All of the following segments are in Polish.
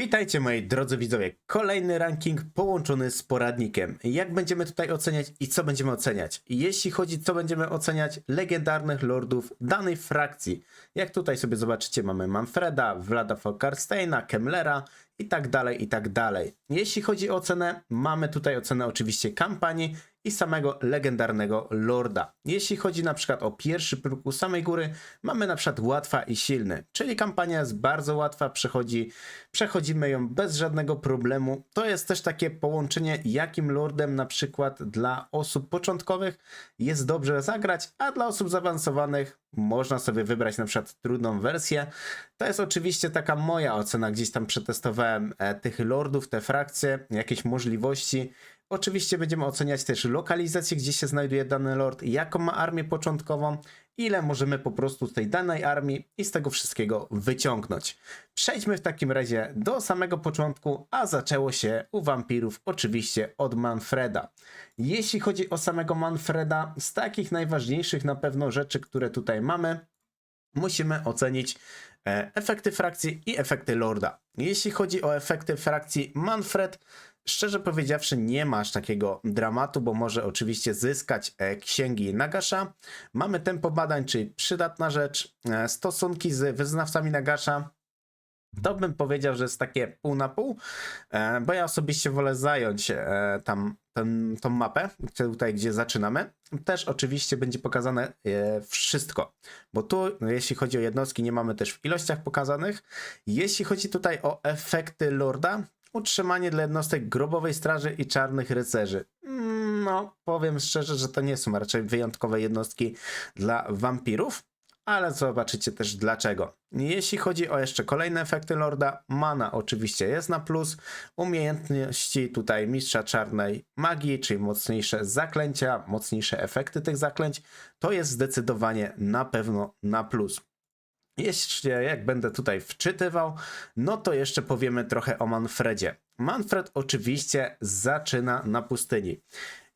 Witajcie moi drodzy widzowie, kolejny ranking połączony z poradnikiem. Jak będziemy tutaj oceniać i co będziemy oceniać? Jeśli chodzi co będziemy oceniać legendarnych lordów danej frakcji. Jak tutaj sobie zobaczycie, mamy Manfreda, Vlada Falkensteina, Kemmlera i tak dalej, i tak dalej. Jeśli chodzi o ocenę, mamy tutaj ocenę oczywiście kampanii i samego legendarnego lorda. Jeśli chodzi na przykład o pierwszy próg u samej góry, mamy na przykład łatwa i silny, czyli kampania jest bardzo łatwa, przechodzimy ją bez żadnego problemu. To jest też takie połączenie, jakim lordem na przykład dla osób początkowych jest dobrze zagrać, a dla osób zaawansowanych można sobie wybrać na przykład trudną wersję. To jest oczywiście taka moja ocena, gdzieś tam przetestowałem tych lordów, te frakcje, jakieś możliwości. Oczywiście będziemy oceniać też lokalizację, gdzie się znajduje dany lord, jaką ma armię początkową, ile możemy po prostu z tej danej armii i z tego wszystkiego wyciągnąć. Przejdźmy w takim razie do samego początku, a zaczęło się u wampirów oczywiście od Manfreda. Jeśli chodzi o samego Manfreda, z takich najważniejszych na pewno rzeczy, które tutaj mamy, musimy ocenić efekty frakcji i efekty lorda. Jeśli chodzi o efekty frakcji, Manfred szczerze powiedziawszy nie ma aż takiego dramatu, bo może oczywiście zyskać księgi Nagasha. Mamy tempo badań, czyli przydatna rzecz, stosunki z wyznawcami Nagasha. To bym powiedział, że jest takie pół na pół, bo ja osobiście wolę zająć tą mapę, tutaj gdzie zaczynamy. Też oczywiście będzie pokazane wszystko, bo tu jeśli chodzi o jednostki nie mamy też w ilościach pokazanych. Jeśli chodzi tutaj o efekty lorda, utrzymanie dla jednostek grobowej straży i czarnych rycerzy. No, powiem szczerze, że to nie są raczej wyjątkowe jednostki dla wampirów, ale zobaczycie też dlaczego. Jeśli chodzi o jeszcze kolejne efekty lorda, mana oczywiście jest na plus, umiejętności tutaj mistrza czarnej magii, czyli mocniejsze zaklęcia, mocniejsze efekty tych zaklęć, to jest zdecydowanie na pewno na plus. Jeszcze jak będę tutaj wczytywał, no to jeszcze powiemy trochę o Manfredzie. Manfred oczywiście zaczyna na pustyni.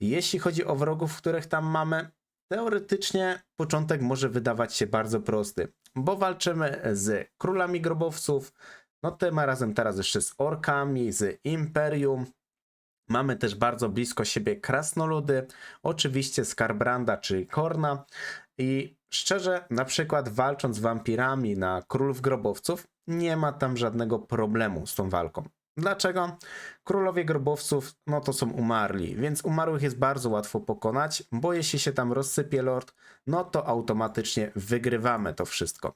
Jeśli chodzi o wrogów, których tam mamy, teoretycznie początek może wydawać się bardzo prosty, bo walczymy z królami grobowców, no tym razem teraz jeszcze z orkami, z Imperium. Mamy też bardzo blisko siebie krasnoludy, oczywiście Skarbranda czy Korna i szczerze, na przykład walcząc z wampirami na królów grobowców, nie ma tam żadnego problemu z tą walką. Dlaczego? Królowie grobowców, no to są umarli, więc umarłych jest bardzo łatwo pokonać, bo jeśli się tam rozsypie lord, no to automatycznie wygrywamy to wszystko.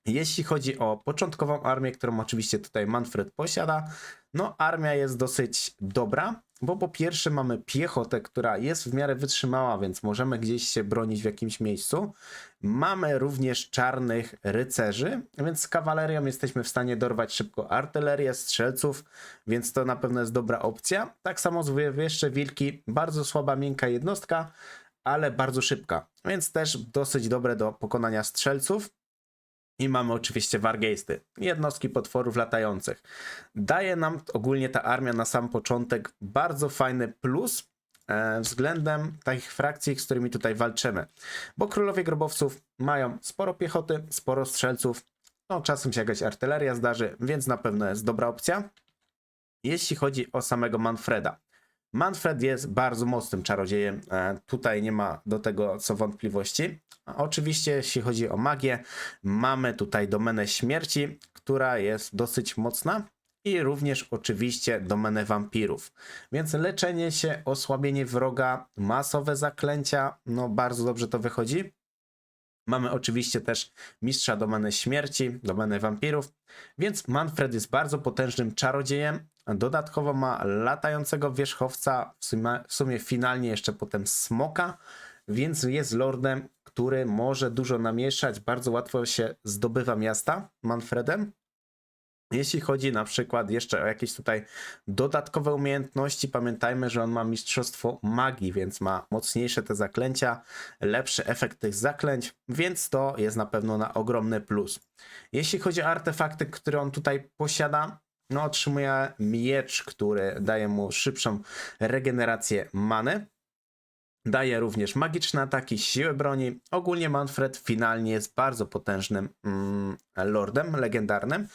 Jeśli chodzi o początkową armię, którą oczywiście tutaj Manfred posiada, no armia jest dosyć dobra, bo po pierwsze mamy piechotę, która jest w miarę wytrzymała, więc możemy gdzieś się bronić w jakimś miejscu. Mamy również czarnych rycerzy, więc z kawalerią jesteśmy w stanie dorwać szybko artylerię, strzelców, więc to na pewno jest dobra opcja. Tak samo jeszcze wilki, bardzo słaba, miękka jednostka, ale bardzo szybka, więc też dosyć dobre do pokonania strzelców. I mamy oczywiście wargeisty, jednostki potworów latających. Daje nam ogólnie ta armia na sam początek bardzo fajny plus względem takich frakcji, z którymi tutaj walczymy. Bo królowie grobowców mają sporo piechoty, sporo strzelców, no czasem się jakaś artyleria zdarzy, więc na pewno jest dobra opcja. Jeśli chodzi o samego Manfreda. Manfred jest bardzo mocnym czarodziejem, tutaj nie ma do tego co wątpliwości. Oczywiście jeśli chodzi o magię, mamy tutaj domenę śmierci, która jest dosyć mocna i również oczywiście domenę wampirów. Więc leczenie się, osłabienie wroga, masowe zaklęcia, no bardzo dobrze to wychodzi. Mamy oczywiście też mistrza domeny śmierci, domenę wampirów, więc Manfred jest bardzo potężnym czarodziejem. Dodatkowo ma latającego wierzchowca, w sumie finalnie jeszcze potem smoka, więc jest lordem, który może dużo namieszać, bardzo łatwo się zdobywa miasta Manfredem. Jeśli chodzi na przykład jeszcze o jakieś tutaj dodatkowe umiejętności, pamiętajmy, że on ma mistrzostwo magii, więc ma mocniejsze te zaklęcia, lepszy efekt tych zaklęć, więc to jest na pewno na ogromny plus. Jeśli chodzi o artefakty, które on tutaj posiada, no otrzymuje miecz, który daje mu szybszą regenerację many. Daje również magiczne ataki, siłę broni. Ogólnie Manfred finalnie jest bardzo potężnym lordem legendarnym.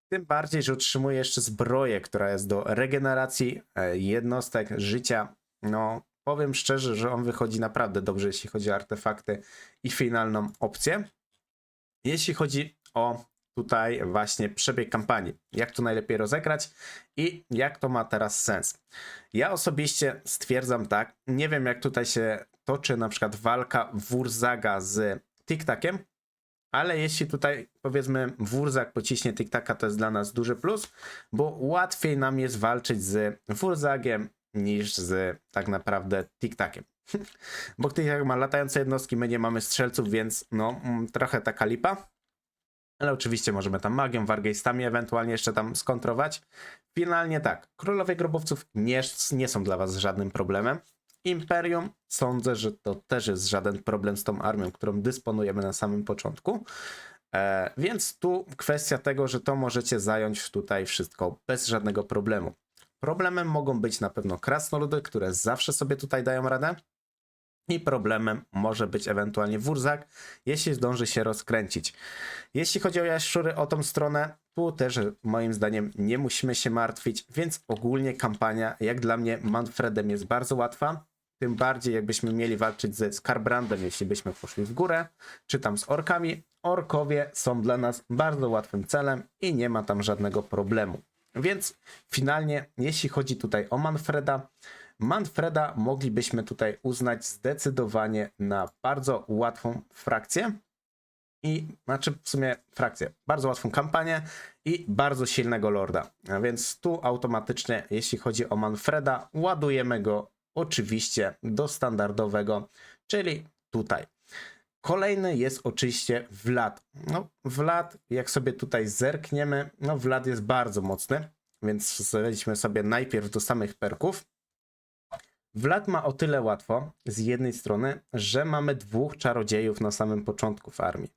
Tym bardziej, że otrzymuje jeszcze zbroję, która jest do regeneracji jednostek życia. No, powiem szczerze, że on wychodzi naprawdę dobrze, jeśli chodzi o artefakty i finalną opcję. Jeśli chodzi o tutaj właśnie przebieg kampanii, jak to najlepiej rozegrać i jak to ma teraz sens. Ja osobiście stwierdzam tak, nie wiem jak tutaj się toczy na przykład walka Wurzaga z Tiktakiem, ale jeśli tutaj powiedzmy Wurzag pociśnie Tiktaka, to jest dla nas duży plus, bo łatwiej nam jest walczyć z Wurzagiem niż z tak naprawdę Tiktakiem. Bo Tiktak ma latające jednostki, my nie mamy strzelców, więc no trochę taka lipa. Ale oczywiście możemy tam magią, wargeistami ewentualnie jeszcze tam skontrować. Finalnie tak, królowie grobowców nie są dla was żadnym problemem. Imperium, sądzę, że to też jest żaden problem z tą armią, którą dysponujemy na samym początku. Więc tu kwestia tego, że to możecie zająć tutaj wszystko bez żadnego problemu. Problemem mogą być na pewno krasnoludy, które zawsze sobie tutaj dają radę. I problemem może być ewentualnie Wurzag, jeśli zdąży się rozkręcić. Jeśli chodzi o jaszczury, o tą stronę, tu też moim zdaniem nie musimy się martwić, więc ogólnie kampania, jak dla mnie, Manfredem jest bardzo łatwa. Tym bardziej jakbyśmy mieli walczyć ze Skarbrandem, jeśli byśmy poszli w górę, czy tam z orkami. Orkowie są dla nas bardzo łatwym celem i nie ma tam żadnego problemu. Więc finalnie, jeśli chodzi tutaj o Manfreda moglibyśmy tutaj uznać zdecydowanie na bardzo łatwą frakcję. Znaczy w sumie frakcję, bardzo łatwą kampanię i bardzo silnego lorda. A więc tu automatycznie, jeśli chodzi o Manfreda, ładujemy go oczywiście do standardowego, czyli tutaj. Kolejny jest oczywiście Vlad. No, Vlad, jak sobie tutaj zerkniemy, no Vlad jest bardzo mocny, więc zejdźmy sobie najpierw do samych perków. Vlad ma o tyle łatwo z jednej strony, że mamy dwóch czarodziejów na samym początku w armii.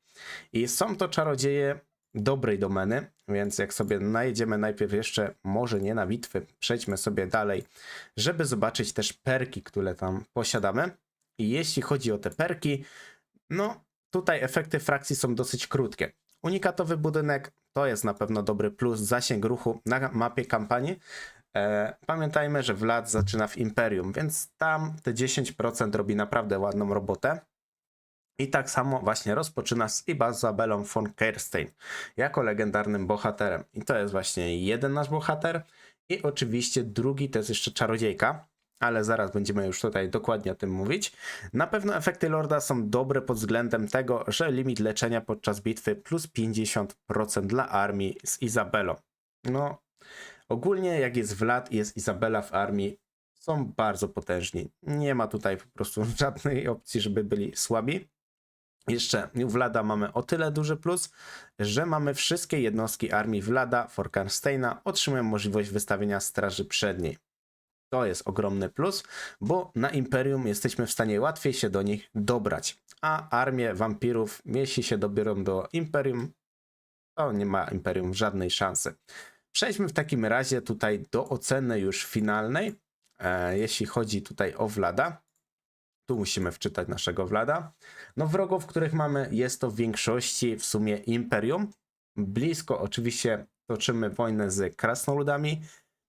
I są to czarodzieje dobrej domeny, więc jak sobie najedziemy najpierw jeszcze, może nie na bitwy, przejdźmy sobie dalej, żeby zobaczyć też perki, które tam posiadamy. I jeśli chodzi o te perki, no tutaj efekty frakcji są dosyć krótkie. Unikatowy budynek to jest na pewno dobry plus, zasięg ruchu na mapie kampanii. Pamiętajmy, że Vlad zaczyna w Imperium, więc tam te 10% robi naprawdę ładną robotę. I tak samo właśnie rozpoczyna z Izabelą von Kerstein jako legendarnym bohaterem. I to jest właśnie jeden nasz bohater. I oczywiście drugi to jest jeszcze czarodziejka, ale zaraz będziemy już tutaj dokładnie o tym mówić. Na pewno efekty Lorda są dobre pod względem tego, że limit leczenia podczas bitwy plus 50% dla armii z Izabelą. No, ogólnie jak jest Vlad i jest Izabela w armii, są bardzo potężni. Nie ma tutaj po prostu żadnej opcji, żeby byli słabi. Jeszcze u Vlada mamy o tyle duży plus, że mamy wszystkie jednostki armii Vlada, Forkarsteina otrzymują możliwość wystawienia straży przedniej. To jest ogromny plus, bo na Imperium jesteśmy w stanie łatwiej się do nich dobrać. A armie wampirów, jeśli się dobiorą do Imperium, to nie ma Imperium żadnej szansy. Przejdźmy w takim razie tutaj do oceny już finalnej, jeśli chodzi tutaj o Vlada. Tu musimy wczytać naszego Vlada. No wrogów, których mamy, jest to w większości w sumie Imperium. Blisko oczywiście toczymy wojnę z krasnoludami.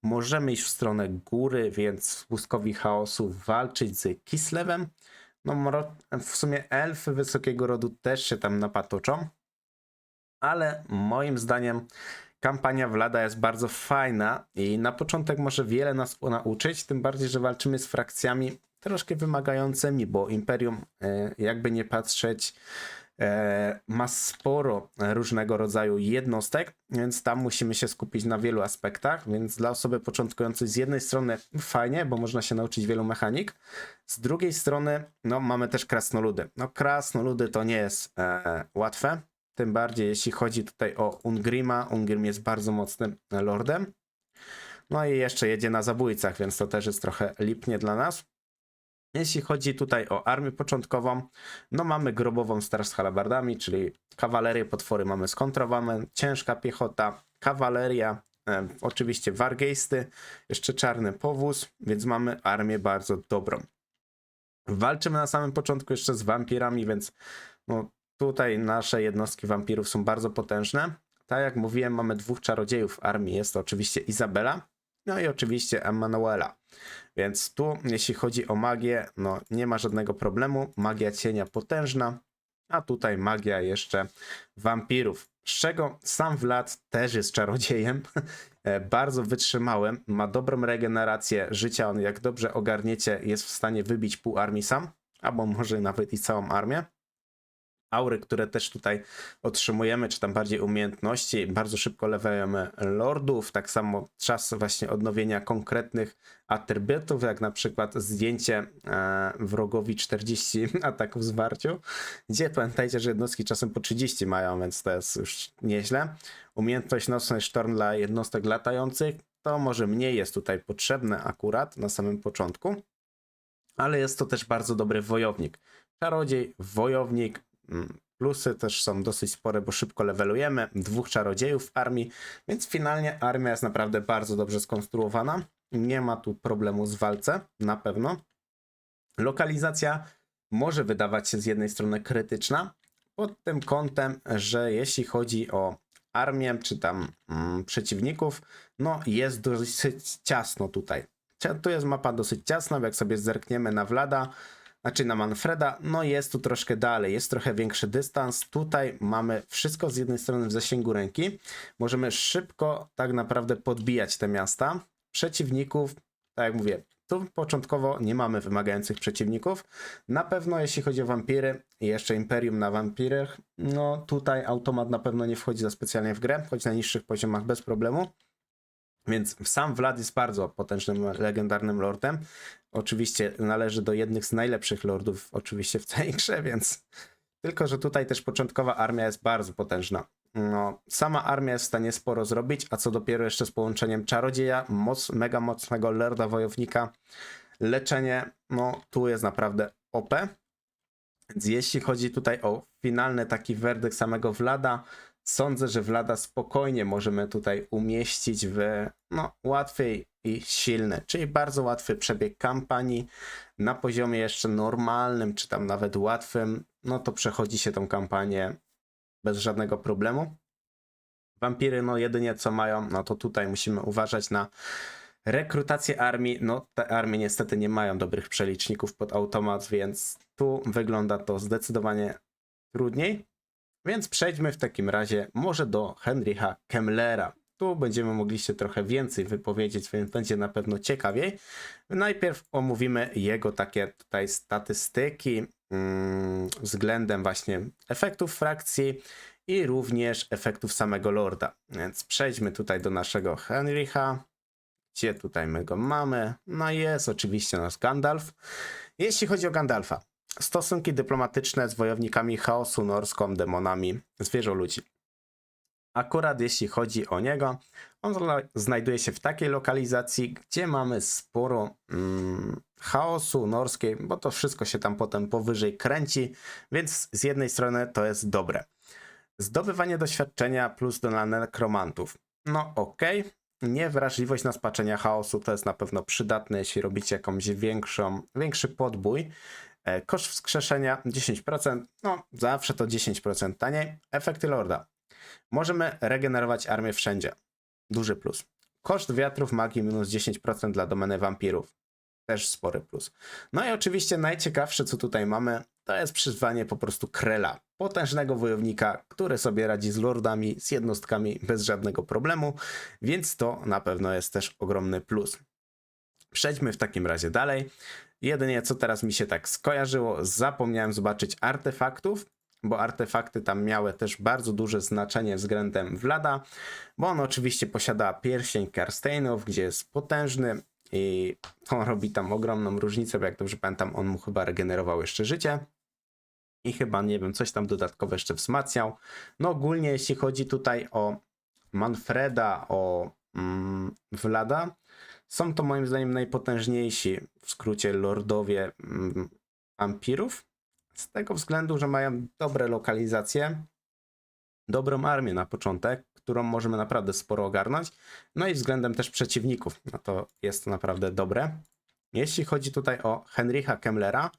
Możemy iść w stronę góry, więc w Łuskowi Chaosu walczyć z Kislewem. No w sumie elfy wysokiego rodu też się tam napatoczą. Ale moim zdaniem kampania Vlada jest bardzo fajna i na początek może wiele nas nauczyć, tym bardziej, że walczymy z frakcjami troszkę wymagającymi, bo Imperium, jakby nie patrzeć, ma sporo różnego rodzaju jednostek, więc tam musimy się skupić na wielu aspektach, więc dla osoby początkującej z jednej strony fajnie, bo można się nauczyć wielu mechanik, z drugiej strony no mamy też krasnoludy. No krasnoludy to nie jest łatwe, tym bardziej jeśli chodzi tutaj o Ungrima. Ungrim jest bardzo mocnym lordem, no i jeszcze jedzie na zabójcach, więc to też jest trochę lipnie dla nas. Jeśli chodzi tutaj o armię początkową, no mamy grobową straż z halabardami, czyli kawalerię, potwory mamy skontrowane, ciężka piechota, kawaleria, oczywiście wargeisty, jeszcze czarny powóz, więc mamy armię bardzo dobrą. Walczymy na samym początku jeszcze z wampirami, więc no, tutaj nasze jednostki wampirów są bardzo potężne. tak jak mówiłem, mamy 2 czarodziejów w armii. Jest to oczywiście Izabela, no i oczywiście Emanuela. Więc tu, jeśli chodzi o magię, no nie ma żadnego problemu. Magia cienia potężna, a tutaj magia jeszcze wampirów. Z czego sam Vlad też jest czarodziejem, bardzo wytrzymałym, ma dobrą regenerację życia. On, jak dobrze ogarniecie, jest w stanie wybić pół armii sam, albo może nawet i całą armię. Aury, które też tutaj otrzymujemy, czy tam bardziej umiejętności, bardzo szybko levelujemy lordów, tak samo czas właśnie odnowienia konkretnych atrybutów, jak na przykład zdjęcie wrogowi 40 ataków zwarciu, gdzie pamiętajcie, że jednostki czasem po 30 mają, więc to jest już nieźle. Umiejętność nocny sztorm dla jednostek latających, to może mniej jest tutaj potrzebne akurat na samym początku, ale jest to też bardzo dobry wojownik. Czarodziej, wojownik. Plusy też są dosyć spore, bo szybko levelujemy. 2 czarodziejów w armii, więc finalnie armia jest naprawdę bardzo dobrze skonstruowana. Nie ma tu problemu z walce, na pewno. Lokalizacja może wydawać się z jednej strony krytyczna, pod tym kątem, że jeśli chodzi o armię, czy tam przeciwników, no jest dosyć ciasno tutaj. Tu jest mapa dosyć ciasna, jak sobie zerkniemy na Vlada, znaczy na Manfreda, no jest tu troszkę dalej, jest trochę większy dystans. Tutaj mamy wszystko z jednej strony w zasięgu ręki. Możemy szybko tak naprawdę podbijać te miasta. Przeciwników, tak jak mówię, tu początkowo nie mamy wymagających przeciwników. Na pewno jeśli chodzi o wampiry i jeszcze Imperium na wampirach, no tutaj automat na pewno nie wchodzi za specjalnie w grę, choć na niższych poziomach bez problemu. Więc sam Vlad jest bardzo potężnym, legendarnym lordem. Oczywiście należy do jednych z najlepszych lordów oczywiście w tej grze, więc tylko, że tutaj też początkowa armia jest bardzo potężna. No, sama armia jest w stanie sporo zrobić, a co dopiero jeszcze z połączeniem czarodzieja, mega mocnego lorda wojownika, leczenie, no tu jest naprawdę OP. Więc jeśli chodzi tutaj o finalny taki werdykt samego Vlada, sądzę, że Vlada spokojnie możemy tutaj umieścić w łatwiej i silny, czyli bardzo łatwy przebieg kampanii na poziomie jeszcze normalnym, czy tam nawet łatwym, no to przechodzi się tą kampanię bez żadnego problemu. Wampiry, no jedynie co mają, no to tutaj musimy uważać na rekrutację armii. No te armie niestety nie mają dobrych przeliczników pod automat, więc tu wygląda to zdecydowanie trudniej. Więc przejdźmy w takim razie może do Heinricha Kemmelera. Tu będziemy mogli się trochę więcej wypowiedzieć, więc będzie na pewno ciekawiej. Najpierw omówimy jego takie tutaj statystyki względem właśnie efektów frakcji i również efektów samego lorda. Więc przejdźmy tutaj do naszego Heinricha. Gdzie tutaj my go mamy? No jest oczywiście nasz Gandalf. Jeśli chodzi o Gandalfa, stosunki dyplomatyczne z wojownikami chaosu, norską, demonami, zwierzoludzi. Akurat jeśli chodzi o niego, on znajduje się w takiej lokalizacji, gdzie mamy sporo chaosu norskiej, bo to wszystko się tam potem powyżej kręci, więc z jednej strony to jest dobre. Zdobywanie doświadczenia plus dla nekromantów. No okej. Niewrażliwość na spaczenia chaosu to jest na pewno przydatne, jeśli robicie jakąś większy podbój. Koszt wskrzeszenia 10%, no zawsze to 10% taniej. Efekty lorda. Możemy regenerować armię wszędzie. Duży plus. Koszt wiatrów magii minus 10% dla domeny wampirów. Też spory plus. No i oczywiście najciekawsze, co tutaj mamy, to jest przyzwanie po prostu Krela. Potężnego wojownika, który sobie radzi z lordami, z jednostkami bez żadnego problemu, więc to na pewno jest też ogromny plus. Przejdźmy w takim razie dalej. Jedynie co teraz mi się tak skojarzyło, zapomniałem zobaczyć artefaktów, bo artefakty tam miały też bardzo duże znaczenie względem Vlada, bo on oczywiście posiada pierścień Karsteinów, gdzie jest potężny i on robi tam ogromną różnicę, bo jak dobrze pamiętam, on mu chyba regenerował jeszcze życie i chyba, nie wiem, coś tam dodatkowo jeszcze wzmacniał. No ogólnie jeśli chodzi tutaj o Manfreda, o Vlada, są to moim zdaniem najpotężniejsi, w skrócie, lordowie wampirów. Z tego względu, że mają dobre lokalizacje, dobrą armię na początek, którą możemy naprawdę sporo ogarnąć. No i względem też przeciwników, no to jest to naprawdę dobre. Jeśli chodzi tutaj o Heinricha Kemmelera,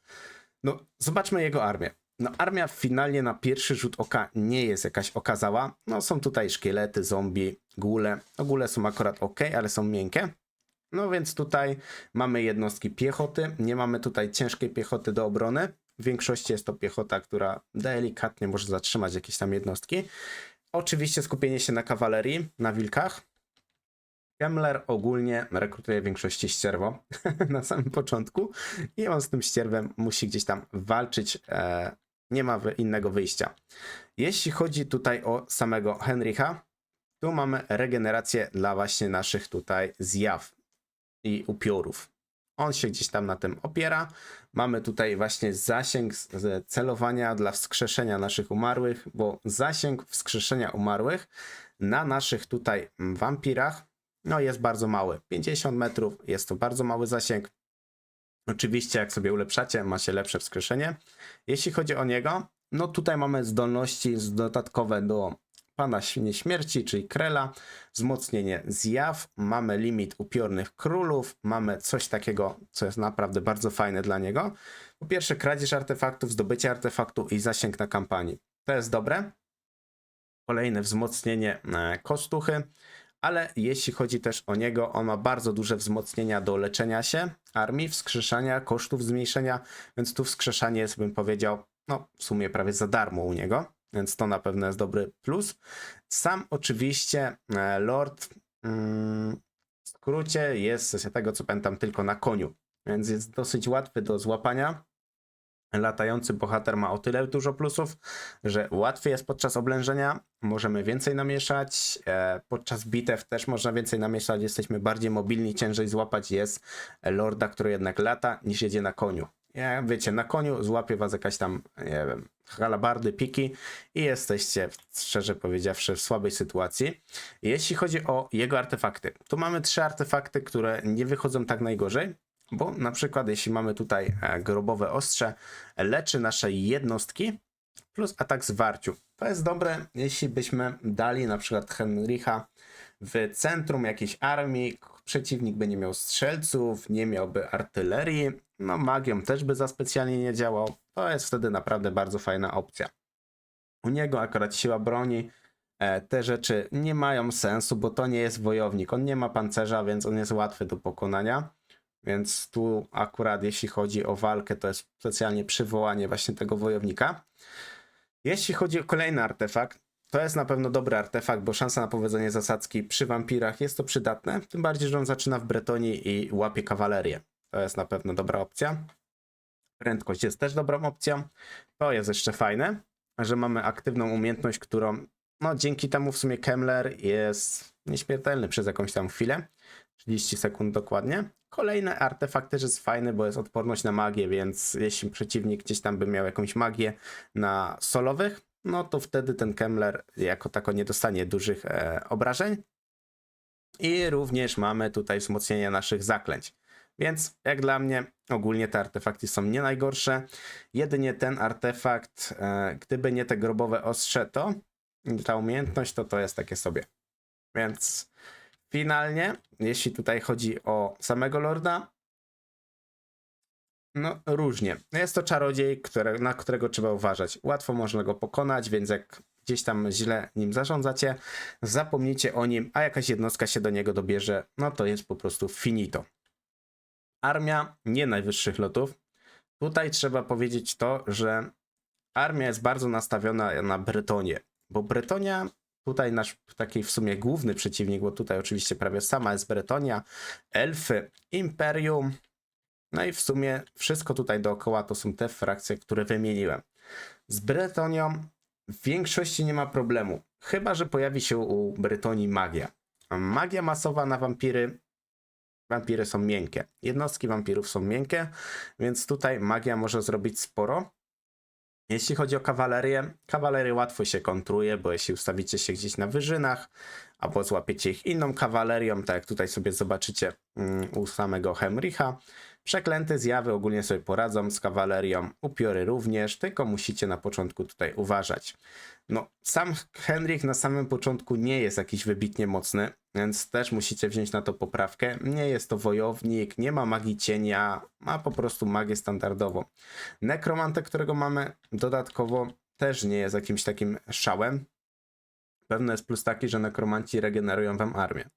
no zobaczmy jego armię. No armia finalnie na pierwszy rzut oka nie jest jakaś okazała. No są tutaj szkielety, zombie, gule. No gule są akurat ok, ale są miękkie. No więc tutaj mamy jednostki piechoty. Nie mamy tutaj ciężkiej piechoty do obrony. W większości jest to piechota, która delikatnie może zatrzymać jakieś tam jednostki. Oczywiście skupienie się na kawalerii, na wilkach. Kemmler ogólnie rekrutuje w większości ścierwo na samym początku i on z tym ścierwem musi gdzieś tam walczyć. Nie ma innego wyjścia. Jeśli chodzi tutaj o samego Henrycha, tu mamy regenerację dla właśnie naszych tutaj zjaw i upiorów. On się gdzieś tam na tym opiera. Mamy tutaj właśnie zasięg celowania dla wskrzeszenia naszych umarłych, bo zasięg wskrzeszenia umarłych na naszych tutaj wampirach no jest bardzo mały. 50 metrów jest to bardzo mały zasięg. Oczywiście jak sobie ulepszacie, macie lepsze wskrzeszenie. Jeśli chodzi o niego, no tutaj mamy zdolności dodatkowe do Pana Śmierci, czyli Krela, wzmocnienie zjaw, mamy limit upiornych królów, mamy coś takiego, co jest naprawdę bardzo fajne dla niego. Po pierwsze kradzież artefaktów, zdobycie artefaktu i zasięg na kampanii. To jest dobre. Kolejne wzmocnienie kostuchy, ale jeśli chodzi też o niego, on ma bardzo duże wzmocnienia do leczenia się armii, wskrzeszania, kosztów zmniejszenia, więc tu wskrzeszanie jest, bym powiedział, no w sumie prawie za darmo u niego. Więc to na pewno jest dobry plus. Sam oczywiście Lord w skrócie jest z tego co pamiętam tylko na koniu. Więc jest dosyć łatwy do złapania. Latający bohater ma o tyle dużo plusów, że łatwiej jest podczas oblężenia. Możemy więcej namieszać. Podczas bitew też można więcej namieszać. Jesteśmy bardziej mobilni, ciężej złapać jest Lorda, który jednak lata niż jedzie na koniu. Wiecie, na koniu złapie was jakaś tam, nie wiem, halabardy, piki i jesteście, szczerze powiedziawszy, w słabej sytuacji. Jeśli chodzi o jego artefakty, tu mamy 3 artefakty, które nie wychodzą tak najgorzej, bo na przykład jeśli mamy tutaj grobowe ostrze, leczy nasze jednostki plus atak zwarciu. To jest dobre, jeśli byśmy dali na przykład Henrycha w centrum jakiejś armii, przeciwnik by nie miał strzelców, nie miałby artylerii, no magią też by za specjalnie nie działał. To jest wtedy naprawdę bardzo fajna opcja. U niego akurat siła broni, te rzeczy nie mają sensu, bo to nie jest wojownik. On nie ma pancerza, więc on jest łatwy do pokonania. Więc tu akurat jeśli chodzi o walkę, to jest specjalnie przywołanie właśnie tego wojownika. Jeśli chodzi o kolejny artefakt, to jest na pewno dobry artefakt, bo szansa na powodzenie zasadzki przy wampirach jest to przydatne. Tym bardziej, że on zaczyna w Bretonii i łapie kawalerię. To jest na pewno dobra opcja. Prędkość jest też dobrą opcją. To jest jeszcze fajne, że mamy aktywną umiejętność, którą no dzięki temu w sumie Kemmler jest nieśmiertelny przez jakąś tam chwilę. 30 sekund dokładnie. Kolejny artefakt też jest fajny, bo jest odporność na magię, więc jeśli przeciwnik gdzieś tam by miał jakąś magię na solowych, no to wtedy ten Kemmler jako tako nie dostanie dużych obrażeń. I również mamy tutaj wzmocnienie naszych zaklęć. Więc jak dla mnie ogólnie te artefakty są nie najgorsze. Jedynie ten artefakt, gdyby nie te grobowe ostrze, to ta umiejętność to jest takie sobie. Więc finalnie, jeśli tutaj chodzi o samego Lorda, no różnie. Jest to czarodziej, na którego trzeba uważać. Łatwo można go pokonać, więc jak gdzieś tam źle nim zarządzacie, zapomnijcie o nim, a jakaś jednostka się do niego dobierze, no to jest po prostu finito. Armia nie najwyższych lotów. Tutaj trzeba powiedzieć to, że armia jest bardzo nastawiona na Bretonię, bo Bretonia, tutaj nasz taki w sumie główny przeciwnik, bo tutaj oczywiście prawie sama jest Bretonia, elfy, imperium, no i w sumie wszystko tutaj dookoła to są te frakcje, które wymieniłem. Z Bretonią w większości nie ma problemu, chyba że pojawi się u Bretonii magia. Magia masowa na wampiry. Wampiry są miękkie. Jednostki wampirów są miękkie, więc tutaj magia może zrobić sporo. Jeśli chodzi o kawalerię łatwo się kontruje, bo jeśli ustawicie się gdzieś na wyżynach, albo złapiecie ich inną kawalerią, tak jak tutaj sobie zobaczycie u samego Henrycha, Przeklęte zjawy ogólnie sobie poradzą z kawalerią, upiory również, tylko musicie na początku tutaj uważać. No, sam Henryk na samym początku nie jest jakiś wybitnie mocny, więc też musicie wziąć na to poprawkę. Nie jest to wojownik, nie ma magii cienia, ma po prostu magię standardową. Nekromantę, którego mamy dodatkowo, też nie jest jakimś takim szałem. Pewno jest plus taki, że nekromanci regenerują wam armię.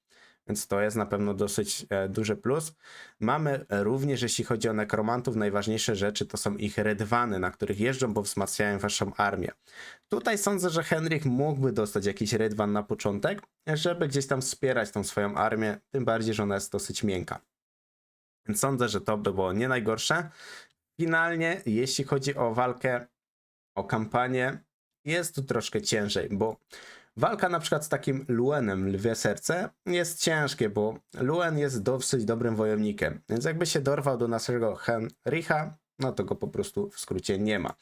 Więc to jest na pewno dosyć duży plus. Mamy również, jeśli chodzi o nekromantów, najważniejsze rzeczy to są ich redwany, na których jeżdżą, bo wzmacniają waszą armię. Tutaj sądzę, że Henryk mógłby dostać jakiś redwan na początek, żeby gdzieś tam wspierać tą swoją armię, tym bardziej, że ona jest dosyć miękka. Więc sądzę, że to by było nie najgorsze. Finalnie, jeśli chodzi o walkę, o kampanię, jest tu troszkę ciężej, bo walka na przykład z takim Luenem, Lwie Serce, jest ciężkie, bo Luen jest dosyć dobrym wojownikiem, więc jakby się dorwał do naszego Henrycha, no to go po prostu w skrócie nie ma,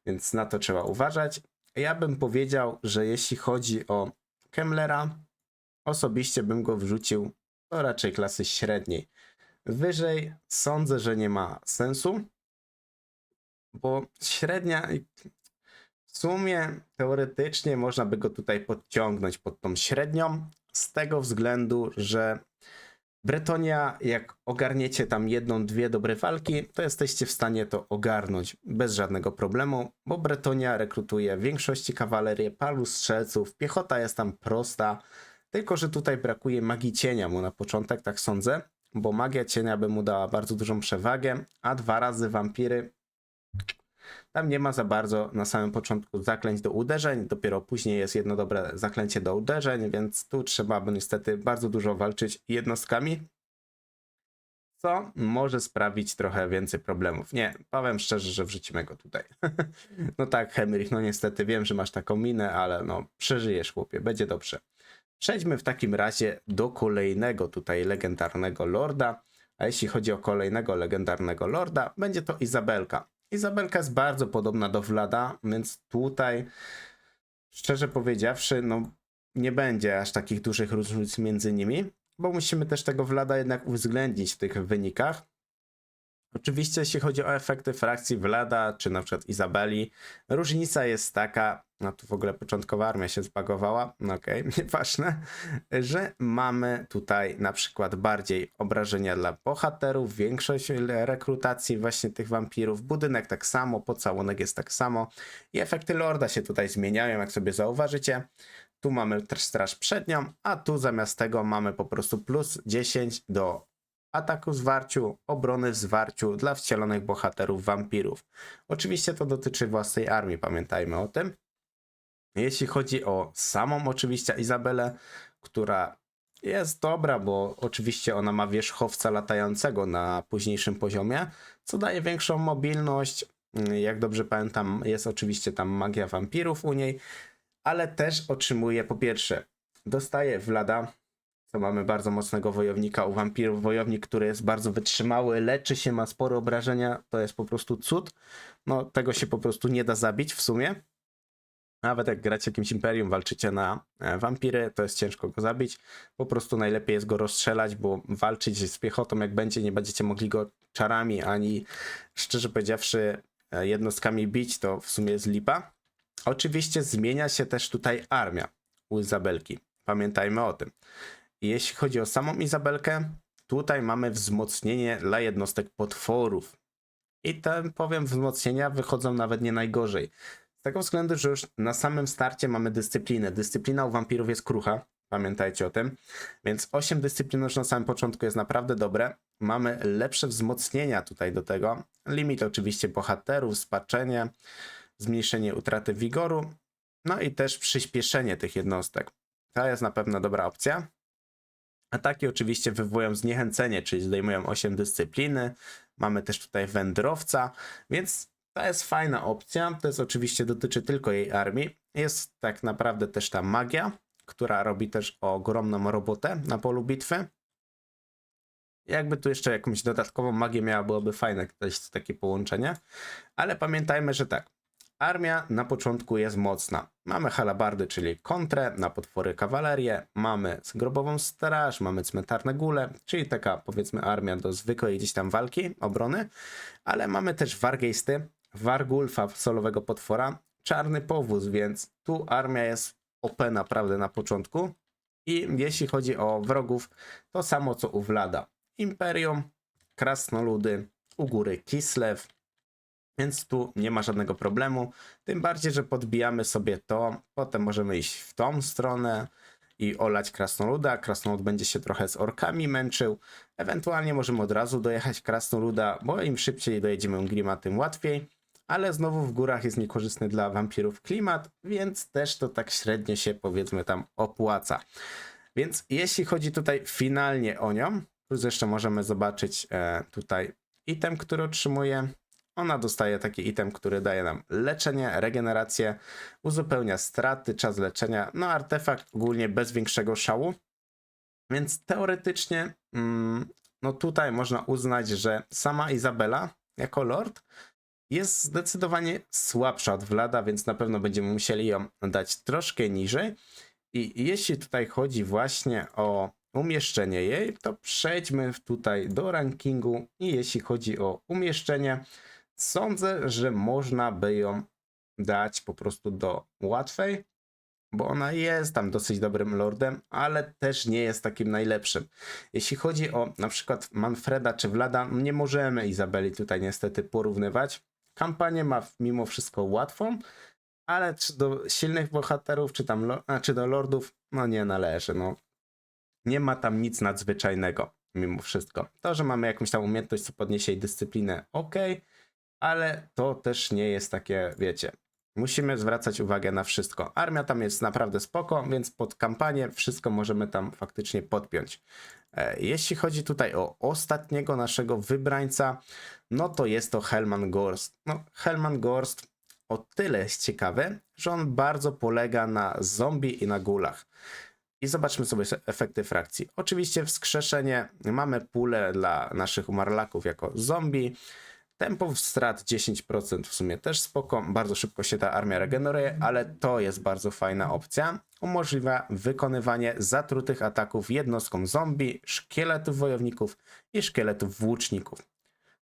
więc na to trzeba uważać. Ja bym powiedział, że jeśli chodzi o Kemmlera, osobiście bym go wrzucił do raczej klasy średniej. Wyżej sądzę, że nie ma sensu, bo średnia... W sumie teoretycznie można by go tutaj podciągnąć pod tą średnią, z tego względu, że Bretonia, jak ogarniecie tam jedną, dwie dobre walki, to jesteście w stanie to ogarnąć bez żadnego problemu, bo Bretonia rekrutuje w większości kawalerię, paru strzelców, piechota jest tam prosta, tylko że tutaj brakuje magii cienia mu na początek, tak sądzę, bo magia cienia by mu dała bardzo dużą przewagę, a 2 razy wampiry. Tam nie ma za bardzo na samym początku zaklęć do uderzeń, dopiero później jest jedno dobre zaklęcie do uderzeń, więc tu trzeba by niestety bardzo dużo walczyć jednostkami, co może sprawić trochę więcej problemów. Nie, powiem szczerze, że wrzucimy go tutaj. No tak, Henryk, no niestety wiem, że masz taką minę, ale no przeżyjesz, chłopie, będzie dobrze. Przejdźmy w takim razie do kolejnego tutaj legendarnego lorda, a jeśli chodzi o kolejnego legendarnego lorda, będzie to Izabelka. Izabelka jest bardzo podobna do Vlada, więc tutaj, szczerze powiedziawszy, no nie będzie aż takich dużych różnic między nimi, bo musimy też tego Vlada jednak uwzględnić w tych wynikach. Oczywiście jeśli chodzi o efekty frakcji Vlada, czy na przykład Izabeli, różnica jest taka, no tu w ogóle początkowa armia się zbagowała, no okej, nieważne, że mamy tutaj na przykład bardziej obrażenia dla bohaterów, większość rekrutacji właśnie tych wampirów, budynek tak samo, pocałunek jest tak samo i efekty lorda się tutaj zmieniają, jak sobie zauważycie. Tu mamy też straż przednią, a tu zamiast tego mamy po prostu plus 10 do ataku w zwarciu, obrony w zwarciu dla wcielonych bohaterów wampirów. Oczywiście to dotyczy własnej armii, pamiętajmy o tym. Jeśli chodzi o samą oczywiście Izabelę, która jest dobra, bo oczywiście ona ma wierzchowca latającego na późniejszym poziomie, co daje większą mobilność. Jak dobrze pamiętam, jest oczywiście tam magia wampirów u niej, ale też otrzymuje po pierwsze, dostaje Vlada, to mamy bardzo mocnego wojownika u wampirów. Wojownik, który jest bardzo wytrzymały, leczy się, ma spore obrażenia. To jest po prostu cud. No, tego się po prostu nie da zabić w sumie. Nawet jak gracie jakimś imperium, walczycie na wampiry, to jest ciężko go zabić. Po prostu najlepiej jest go rozstrzelać, bo walczyć z piechotą jak będzie, nie będziecie mogli go czarami, ani szczerze powiedziawszy jednostkami bić, to w sumie jest lipa. Oczywiście zmienia się też tutaj armia u Izabelki. Pamiętajmy o tym. Jeśli chodzi o samą Izabelkę, tutaj mamy wzmocnienie dla jednostek potworów. I te, powiem, wzmocnienia wychodzą nawet nie najgorzej. Z tego względu, że już na samym starcie mamy dyscyplinę. Dyscyplina u wampirów jest krucha, pamiętajcie o tym. Więc 8 dyscyplin już na samym początku jest naprawdę dobre. Mamy lepsze wzmocnienia tutaj do tego. Limit oczywiście bohaterów, spaczenie, zmniejszenie utraty wigoru. No i też przyspieszenie tych jednostek. To jest na pewno dobra opcja. Ataki oczywiście wywołują zniechęcenie, czyli zdejmują 8 dyscypliny. Mamy też tutaj wędrowca, więc to jest fajna opcja. To jest oczywiście dotyczy tylko jej armii. Jest tak naprawdę też ta magia, która robi też ogromną robotę na polu bitwy. Jakby tu jeszcze jakąś dodatkową magię miała, byłoby fajne też takie połączenie. Ale pamiętajmy, że tak. Armia na początku jest mocna. Mamy halabardy, czyli kontrę, na potwory kawalerię, mamy grobową straż, mamy cmentarne gule, czyli taka powiedzmy armia do zwykłej gdzieś tam walki, obrony, ale mamy też wargeisty, wargulfa, solowego potwora, czarny powóz, więc tu armia jest OP naprawdę na początku. I jeśli chodzi o wrogów, to samo co u Vlada. Imperium, krasnoludy, u góry Kislev, więc tu nie ma żadnego problemu. Tym bardziej, że podbijamy sobie to, potem możemy iść w tą stronę i olać krasnoluda. Krasnolud będzie się trochę z orkami męczył. Ewentualnie możemy od razu dojechać krasnoluda, bo im szybciej dojedziemy Ungrima, tym łatwiej. Ale znowu w górach jest niekorzystny dla wampirów klimat, więc też to tak średnio się powiedzmy tam opłaca. Więc jeśli chodzi tutaj finalnie o nią, plus jeszcze możemy zobaczyć tutaj item, który otrzymuje. Ona dostaje taki item, który daje nam leczenie, regenerację, uzupełnia straty, czas leczenia, no artefakt ogólnie bez większego szału. Więc teoretycznie, no tutaj można uznać, że sama Izabela jako lord jest zdecydowanie słabsza od Vlada, więc na pewno będziemy musieli ją dać troszkę niżej. I jeśli tutaj chodzi właśnie o umieszczenie jej, to przejdźmy tutaj do rankingu i jeśli chodzi o umieszczenie, sądzę, że można by ją dać po prostu do łatwej, bo ona jest tam dosyć dobrym lordem, ale też nie jest takim najlepszym. Jeśli chodzi o na przykład Manfreda czy Vlada, nie możemy Izabeli tutaj niestety porównywać. Kampanię ma mimo wszystko łatwą, ale czy do silnych bohaterów, czy do lordów, no nie należy. No. Nie ma tam nic nadzwyczajnego mimo wszystko. To, że mamy jakąś tam umiejętność, co podniesie jej dyscyplinę, ok, ale to też nie jest takie, wiecie, musimy zwracać uwagę na wszystko. Armia tam jest naprawdę spoko, więc pod kampanię wszystko możemy tam faktycznie podpiąć. Jeśli chodzi tutaj o ostatniego naszego wybrańca, no to jest to Helman Gorst. No, Helman Gorst o tyle jest ciekawy, że on bardzo polega na zombie i na gulach. I zobaczmy sobie efekty frakcji. Oczywiście wskrzeszenie, mamy pulę dla naszych umarlaków jako zombie. Tempo strat 10% w sumie też spoko, bardzo szybko się ta armia regeneruje, ale to jest bardzo fajna opcja. Umożliwia wykonywanie zatrutych ataków jednostkom zombie, szkieletów wojowników i szkieletów włóczników.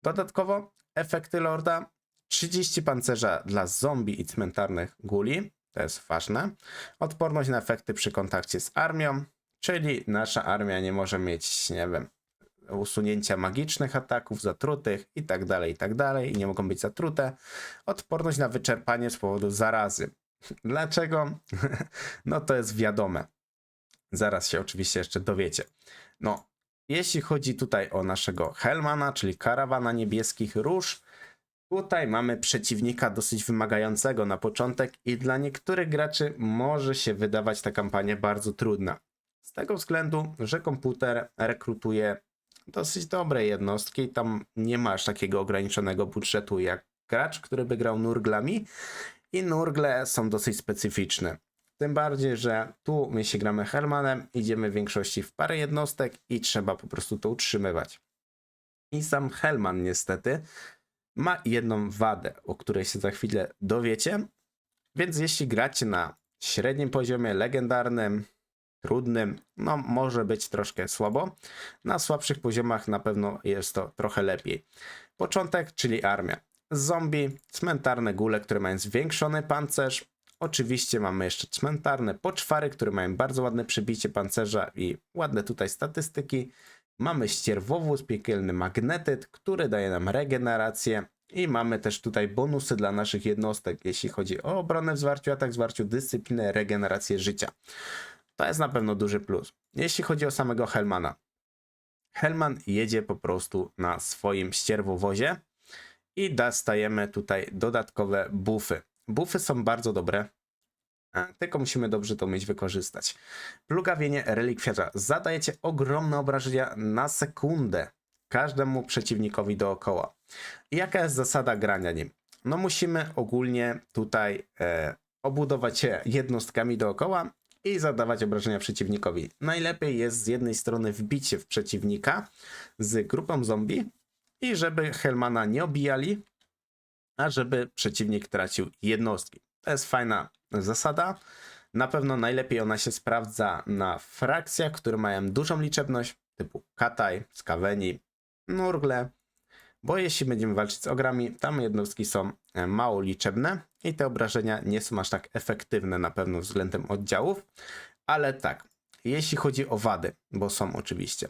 Dodatkowo efekty lorda, 30 pancerza dla zombie i cmentarnych guli, to jest ważne. Odporność na efekty przy kontakcie z armią, czyli nasza armia nie może mieć, nie wiem, usunięcia magicznych ataków, zatrutych i tak dalej, i nie mogą być zatrute. Odporność na wyczerpanie z powodu zarazy. Dlaczego? No to jest wiadome. Zaraz się oczywiście jeszcze dowiecie. No, jeśli chodzi tutaj o naszego Helmana, czyli karawana niebieskich róż, tutaj mamy przeciwnika dosyć wymagającego na początek i dla niektórych graczy może się wydawać ta kampania bardzo trudna. Z tego względu, że komputer rekrutuje dosyć dobre jednostki i tam nie masz takiego ograniczonego budżetu jak gracz, który by grał nurglami i nurgle są dosyć specyficzne. Tym bardziej, że tu jeśli gramy Helmanem, idziemy w większości w parę jednostek i trzeba po prostu to utrzymywać. I sam Helman niestety ma jedną wadę, o której się za chwilę dowiecie, więc jeśli gracie na średnim poziomie, legendarnym, trudnym, no może być troszkę słabo. Na słabszych poziomach na pewno jest to trochę lepiej. Początek, czyli armia. Zombie, cmentarne gule, które mają zwiększony pancerz. Oczywiście mamy jeszcze cmentarne poczwary, które mają bardzo ładne przebicie pancerza i ładne tutaj statystyki. Mamy ścierwowóz, piekielny magnetyt, który daje nam regenerację. I mamy też tutaj bonusy dla naszych jednostek, jeśli chodzi o obronę w zwarciu, atak w zwarciu, dyscyplinę, regenerację życia. To jest na pewno duży plus. Jeśli chodzi o samego Helmana. Helman jedzie po prostu na swoim ścierwowozie i dostajemy tutaj dodatkowe buffy. Buffy są bardzo dobre, tylko musimy dobrze to umieć wykorzystać. Plugawienie relikwiarza. Zadajecie ogromne obrażenia na sekundę każdemu przeciwnikowi dookoła. I jaka jest zasada grania nim? No musimy ogólnie tutaj obudować się jednostkami dookoła i zadawać obrażenia przeciwnikowi. Najlepiej jest z jednej strony wbić się w przeciwnika z grupą zombie i żeby Helmana nie obijali, a żeby przeciwnik tracił jednostki. To jest fajna zasada. Na pewno najlepiej ona się sprawdza na frakcjach, które mają dużą liczebność, typu Kataj, Skaveni, Nurgle, bo jeśli będziemy walczyć z ogrami, tam jednostki są mało liczebne i te obrażenia nie są aż tak efektywne na pewno względem oddziałów, ale tak, jeśli chodzi o wady, bo są oczywiście.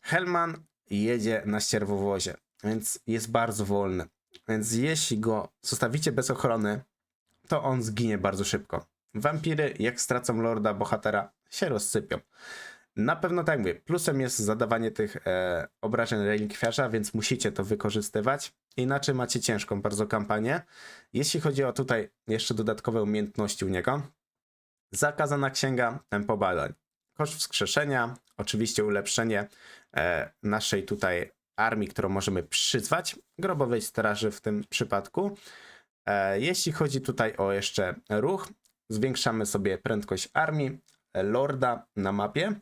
Hellman jedzie na ścierwowozie, więc jest bardzo wolny, więc jeśli go zostawicie bez ochrony, to on zginie bardzo szybko. Wampiry, jak stracą lorda, bohatera, się rozsypią. Na pewno tak mówię, plusem jest zadawanie tych obrażeń relikwiarza, więc musicie to wykorzystywać. Inaczej macie ciężką bardzo kampanię. Jeśli chodzi o tutaj jeszcze dodatkowe umiejętności u niego, zakazana księga, tempo badań, koszt wskrzeszenia, oczywiście ulepszenie naszej tutaj armii, którą możemy przyzwać, grobowej straży w tym przypadku. Jeśli chodzi tutaj o jeszcze ruch, zwiększamy sobie prędkość armii, lorda na mapie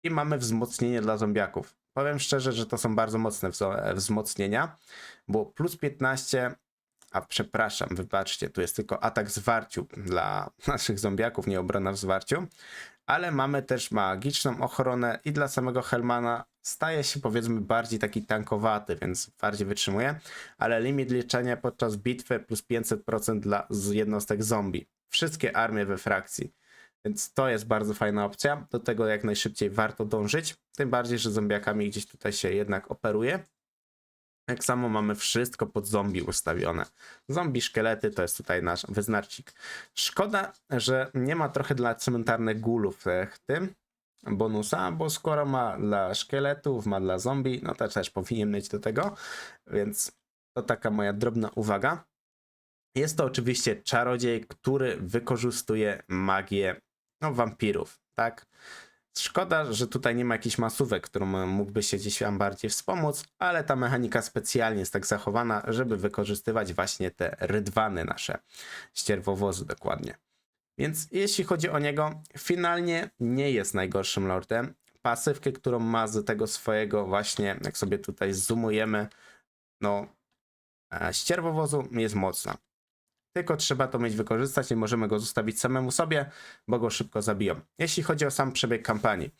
i mamy wzmocnienie dla zombiaków. Powiem szczerze, że to są bardzo mocne wzmocnienia, bo plus 15, a przepraszam, wybaczcie, tu jest tylko atak w zwarciu dla naszych zombiaków, nie obrona w zwarciu, ale mamy też magiczną ochronę i dla samego Hellmana staje się powiedzmy bardziej taki tankowaty, więc bardziej wytrzymuje, ale limit leczenia podczas bitwy plus 500% dla jednostek zombie. Wszystkie armie we frakcji. Więc to jest bardzo fajna opcja. Do tego jak najszybciej warto dążyć. Tym bardziej, że zombiakami gdzieś tutaj się jednak operuje. Tak samo mamy wszystko pod zombie ustawione. Zombie, szkielety to jest tutaj nasz wyznacznik. Szkoda, że nie ma trochę dla cmentarnych gulów w tym bonusa, bo skoro ma dla szkieletów, ma dla zombie, no to też powinien mieć do tego. Więc to taka moja drobna uwaga. Jest to oczywiście czarodziej, który wykorzystuje magię wampirów, tak? Szkoda, że tutaj nie ma jakichś masówek, którą mógłby się gdzieś tam bardziej wspomóc, ale ta mechanika specjalnie jest tak zachowana, żeby wykorzystywać właśnie te rydwany nasze, ścierwowozy dokładnie. Więc jeśli chodzi o niego, finalnie nie jest najgorszym lordem. Pasywkę, którą ma z tego swojego właśnie, jak sobie tutaj zoomujemy, ścierwowozu jest mocna. Tylko trzeba to mieć wykorzystać, nie możemy go zostawić samemu sobie, bo go szybko zabiją. Jeśli chodzi o sam przebieg kampanii.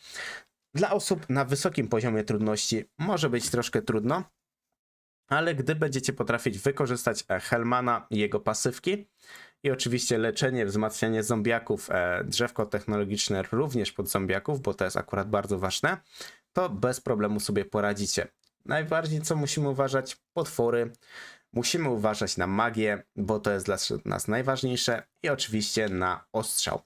Dla osób na wysokim poziomie trudności może być troszkę trudno, ale gdy będziecie potrafić wykorzystać Hellmana i jego pasywki i oczywiście leczenie, wzmacnianie zombiaków, drzewko technologiczne również pod zombiaków, bo to jest akurat bardzo ważne, to bez problemu sobie poradzicie. Najbardziej co musimy uważać? Potwory. Musimy uważać na magię, bo to jest dla nas najważniejsze i oczywiście na ostrzał.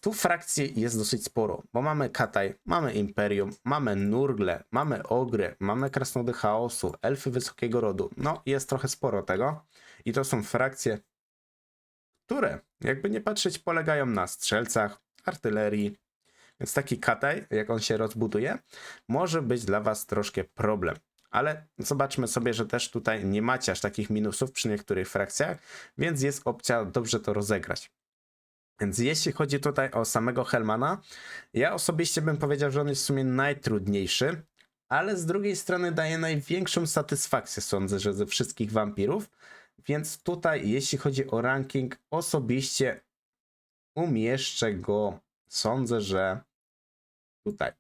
Tu frakcji jest dosyć sporo, bo mamy Kataj, mamy Imperium, mamy Nurgle, mamy Ogry, mamy Krasnoludy Chaosu, Elfy Wysokiego Rodu. No jest trochę sporo tego i to są frakcje, które jakby nie patrzeć polegają na strzelcach, artylerii, więc taki Kataj, jak on się rozbuduje, może być dla was troszkę problem. Ale zobaczmy sobie, że też tutaj nie macie aż takich minusów przy niektórych frakcjach, więc jest opcja dobrze to rozegrać. Więc jeśli chodzi tutaj o samego Hellmana, ja osobiście bym powiedział, że on jest w sumie najtrudniejszy, ale z drugiej strony daje największą satysfakcję, sądzę, że ze wszystkich wampirów. Więc tutaj, jeśli chodzi o ranking, osobiście umieszczę go, sądzę, że tutaj.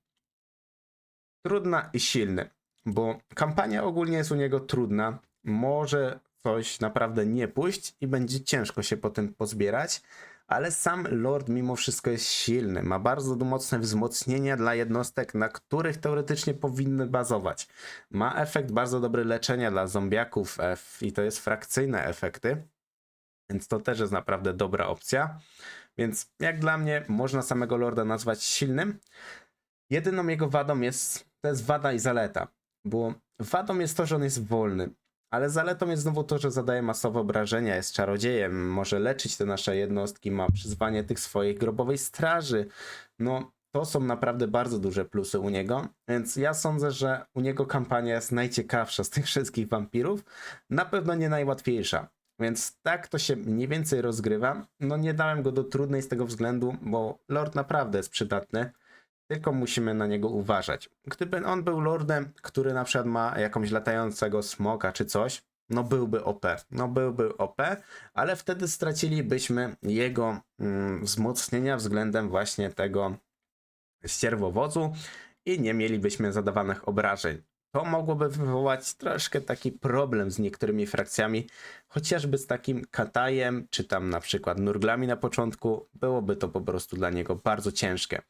Trudna i silny. Bo kampania ogólnie jest u niego trudna, może coś naprawdę nie pójść i będzie ciężko się potem pozbierać, ale sam Lord mimo wszystko jest silny, ma bardzo mocne wzmocnienia dla jednostek, na których teoretycznie powinny bazować. Ma efekt bardzo dobry leczenia dla zombiaków i to jest frakcyjne efekty, więc to też jest naprawdę dobra opcja. Więc jak dla mnie można samego Lorda nazwać silnym. Jedyną jego wadą to jest wada i zaleta. Bo wadą jest to, że on jest wolny, ale zaletą jest znowu to, że zadaje masowe obrażenia, jest czarodziejem, może leczyć te nasze jednostki, ma przyzwanie tych swojej grobowej straży. No, to są naprawdę bardzo duże plusy u niego, więc ja sądzę, że u niego kampania jest najciekawsza z tych wszystkich wampirów, na pewno nie najłatwiejsza. Więc tak to się mniej więcej rozgrywa. No nie dałem go do trudnej z tego względu, bo Lord naprawdę jest przydatny. Tylko musimy na niego uważać. Gdyby on był lordem, który na przykład ma jakąś latającego smoka czy coś, no byłby OP. No byłby OP, ale wtedy stracilibyśmy jego wzmocnienia względem właśnie tego ścierwowozu i nie mielibyśmy zadawanych obrażeń. To mogłoby wywołać troszkę taki problem z niektórymi frakcjami, chociażby z takim Katajem, czy tam na przykład Nurglami na początku, byłoby to po prostu dla niego bardzo ciężkie.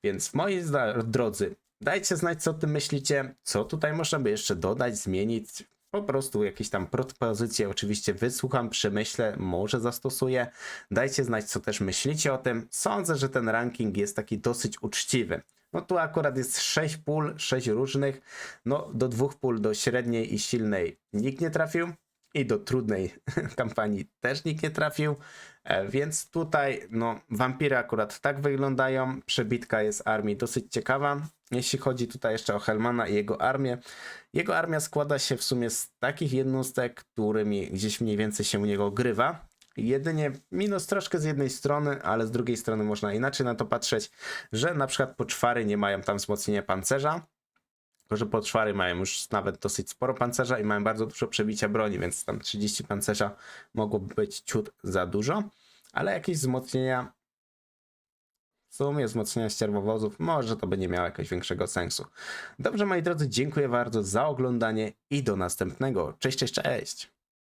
Więc moi drodzy, dajcie znać, co o tym myślicie, co tutaj można by jeszcze dodać, zmienić, po prostu jakieś tam propozycje oczywiście wysłucham, przemyślę, może zastosuję. Dajcie znać, co też myślicie o tym. Sądzę, że ten ranking jest taki dosyć uczciwy. No tu akurat jest 6 pól, 6 różnych. No do 2 pól, do średniej i silnej nikt nie trafił. I do trudnej kampanii też nikt nie trafił. Więc tutaj no wampiry akurat tak wyglądają. Przebitka jest armii dosyć ciekawa. Jeśli chodzi tutaj jeszcze o Helmana i jego armia składa się w sumie z takich jednostek, którymi gdzieś mniej więcej się u niego grywa. Jedynie minus troszkę z jednej strony, ale z drugiej strony można inaczej na to patrzeć, że na przykład poczwary nie mają tam wzmocnienia pancerza, tylko że poczwary mają już nawet dosyć sporo pancerza i mają bardzo dużo przebicia broni, więc tam 30 pancerza mogłoby być ciut za dużo, ale jakieś wzmocnienia, w sumie wzmocnienia ścierwowozów, może to by nie miało jakiegoś większego sensu. Dobrze, moi drodzy, dziękuję bardzo za oglądanie i do następnego. Cześć, cześć, cześć!